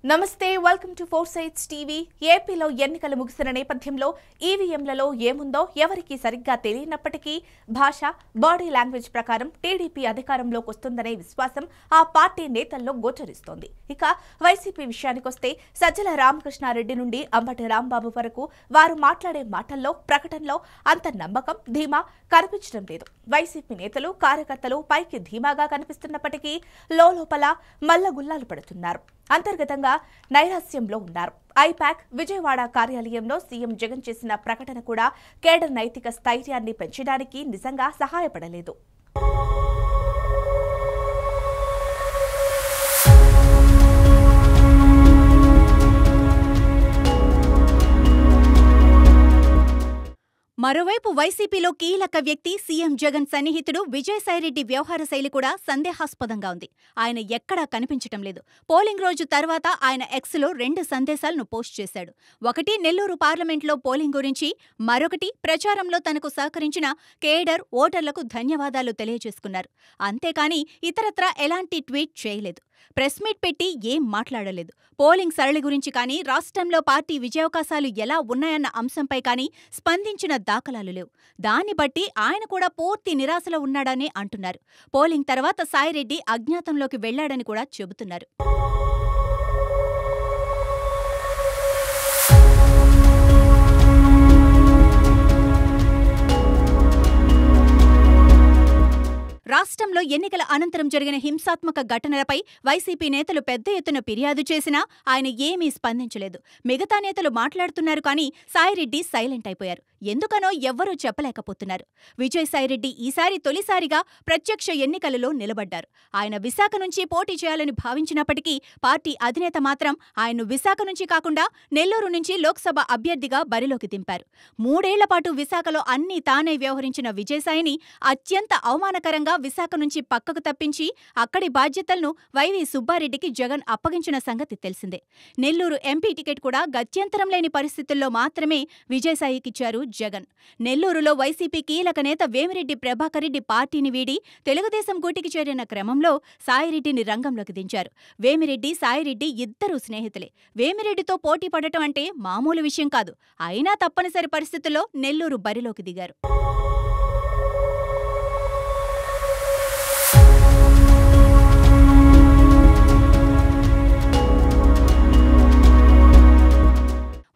నమస్తే welcome to four sides TV. ఏపీలో ఎన్నికలు ముగిసిన నేపథ్యంలో ఈవీఎంలలో ఏముందో ఎవరికి సరిగ్గా తెలియనప్పటికీ భాష, బాడీ లాంగ్వేజ్ ప్రకారం టీడీపీ అధికారంలోకి వస్తుందనే విశ్వాసం ఆ పార్టీ నేతల్లో గోచరిస్తోంది. ఇక వైసీపీ విషయానికొస్తే సజ్జల రామకృష్ణారెడ్డి నుండి అంబటి రాంబాబు వరకు వారు మాట్లాడే మాటల్లో, ప్రకటనలో అంత నమ్మకం, ధీమా కనిపించడం లేదు. వైసీపీ నేతలు, కార్యకర్తలు పైకి ధీమాగా కనిపిస్తున్నప్పటికీ లోపల మల్లగుల్లాలు పడుతున్నారు. అంతర్గతంగా నైరాస్యంలో ఉన్నారు. ఐపాక్ విజయవాడ కార్యాలయంలో సీఎం జగన్ చేసిన ప్రకటన కూడా కేడర్ నైతిక స్థైర్యాన్ని పెంచడానికి నిజంగా సహాయపడలేదు. మరోవైపు వైసీపీలో కీలక వ్యక్తి సీఎం జగన్ సన్నిహితుడు విజయసాయిరెడ్డి వ్యవహార శైలి కూడా సందేహాస్పదంగా ఉంది. ఆయన ఎక్కడా కనిపించటం లేదు. పోలింగ్ రోజు తర్వాత ఆయన ఎక్స్లో 2 సందేశాలను పోస్ట్ చేశాడు. ఒకటి నెల్లూరు పార్లమెంట్లో పోలింగ్ గురించి, మరొకటి ప్రచారంలో తనకు సహకరించిన కేడర్, ఓటర్లకు ధన్యవాదాలు తెలియజేసుకున్నారు. అంతేకాని ఇతరత్రా ఎలాంటి ట్వీట్ చేయలేదు. ప్రెస్ మీట్ పెట్టి ఏం మాట్లాడలేదు. పోలింగ్ సరళి గురించి కానీ, రాష్ట్రంలో పార్టీ విజయావకాశాలు ఎలా ఉన్నాయన్న అంశంపై కానీ స్పందించిన దాఖలాలు లేవు. దాన్ని బట్టి ఆయన కూడా పూర్తి నిరాశలో ఉన్నాడని అంటున్నారు. పోలింగ్ తర్వాత సాయిరెడ్డి అజ్ఞాతంలోకి వెళ్లాడని కూడా చెబుతున్నారు. రాష్ట్రంలో ఎన్నికల అనంతరం జరిగిన హింసాత్మక ఘటనలపై వైసీపీ నేతలు పెద్ద ఎత్తున ఫిర్యాదు చేసినా ఆయన ఏమీ స్పందించలేదు. మిగతా నేతలు మాట్లాడుతున్నారు కానీ సాయిరెడ్డి సైలెంట్ అయిపోయారు. ఎందుకనో ఎవ్వరూ చెప్పలేకపోతున్నారు. విజయసాయిరెడ్డి ఈసారి తొలిసారిగా ప్రత్యక్ష ఎన్నికలలో నిలబడ్డారు. ఆయన విశాఖ నుంచి పోటీ చేయాలని భావించినప్పటికీ పార్టీ అధినేత మాత్రం ఆయన్ను విశాఖ నుంచి కాకుండా నెల్లూరు నుంచి లోక్సభ అభ్యర్థిగా బరిలోకి దింపారు. 3 ఏళ్ల పాటు విశాఖలో అన్నీ తానే వ్యవహరించిన విజయసాయిని అత్యంత అవమానకరంగా విశాఖ నుంచి పక్కకు తప్పించి అక్కడి బాధ్యతలను వైవి సుబ్బారెడ్డికి జగన్ అప్పగించిన సంగతి తెలిసిందే. నెల్లూరు ఎంపీ టికెట్ కూడా గత్యంతరం లేని పరిస్థితుల్లో మాత్రమే విజయసాయికిచ్చారు జగన్. నెల్లూరులో వైసీపీ కీలక నేత వేమిరెడ్డి ప్రభాకర్ రెడ్డి పార్టీని వీడి తెలుగుదేశం గూటికి చేరిన క్రమంలో సాయిరెడ్డిని రంగంలోకి దించారు. వేమిరెడ్డి, సాయిరెడ్డి ఇద్దరూ స్నేహితులే. వేమిరెడ్డితో పోటీ పడటం అంటే మామూలు విషయం కాదు. అయినా తప్పనిసరి పరిస్థితుల్లో నెల్లూరు బరిలోకి దిగారు.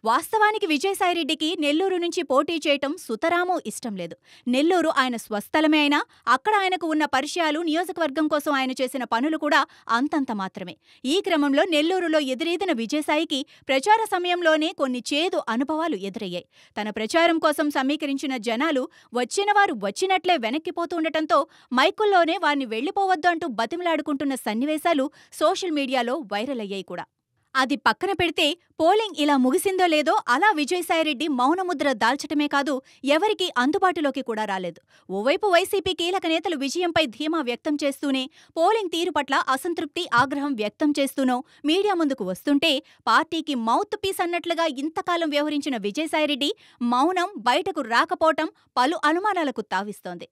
వాస్తవానికి విజయసాయిరెడ్డికి నెల్లూరు నుంచి పోటీ చేయటం సుతరామూ ఇష్టం లేదు. నెల్లూరు ఆయన స్వస్థలమే అయినా అక్కడ ఆయనకు ఉన్న పరిచయాలు, నియోజకవర్గం కోసం ఆయన చేసిన పనులు కూడా అంతంత మాత్రమే. ఈ క్రమంలో నెల్లూరులో ఎదురెదిన విజయసాయికి ప్రచార సమయంలోనే కొన్ని చేదు అనుభవాలు ఎదురయ్యాయి. తన ప్రచారం కోసం సమీకరించిన జనాలు వచ్చినవారు వచ్చినట్లే వెనక్కిపోతుండటంతో మైకుల్లోనే వారిని వెళ్లిపోవద్దు అంటూ బతిమలాడుకుంటున్న సన్నివేశాలు సోషల్ మీడియాలో వైరల్ అయ్యాయి కూడా. అది పక్కన పెడితే పోలింగ్ ఇలా ముగిసిందో లేదో అలా విజయసాయిరెడ్డి మౌనముద్ర దాల్చటమే కాదు, ఎవరికీ అందుబాటులోకి కూడా రాలేదు. ఓవైపు వైసీపీ కీలక నేతలు విజయంపై ధీమా వ్యక్తం చేస్తూనే, పోలింగ్ తీరు పట్ల అసంతృప్తి, ఆగ్రహం వ్యక్తం చేస్తూనో మీడియా ముందుకు వస్తుంటే, పార్టీకి మౌత్ పీస్ అన్నట్లుగా ఇంతకాలం వ్యవహరించిన విజయసాయిరెడ్డి మౌనం బయటకు రాకపోవటం పలు అనుమానాలకు తావిస్తోంది.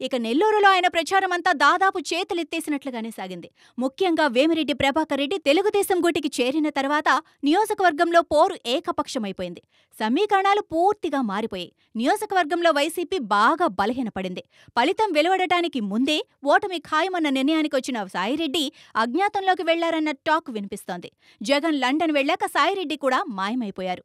ఇక నెల్లూరులో ఆయన ప్రచారమంతా దాదాపు చేతులెత్తేసినట్లుగానే సాగింది. ముఖ్యంగా వేమిరెడ్డి ప్రభాకర్ రెడ్డి తెలుగుదేశం గూటికి చేరిన తర్వాత నియోజకవర్గంలో పోరు ఏకపక్షమైపోయింది. సమీకరణాలు పూర్తిగా మారిపోయాయి. నియోజకవర్గంలో వైసీపీ బాగా బలహీనపడింది. ఫలితం వెలువడటానికి ముందే ఓటమి ఖాయమన్న నిర్ణయానికి వచ్చిన సాయిరెడ్డి అజ్ఞాతంలోకి వెళ్లారన్న టాక్ వినిపిస్తోంది. జగన్ లండన్ వెళ్లాక సాయిరెడ్డి కూడా మాయమైపోయారు.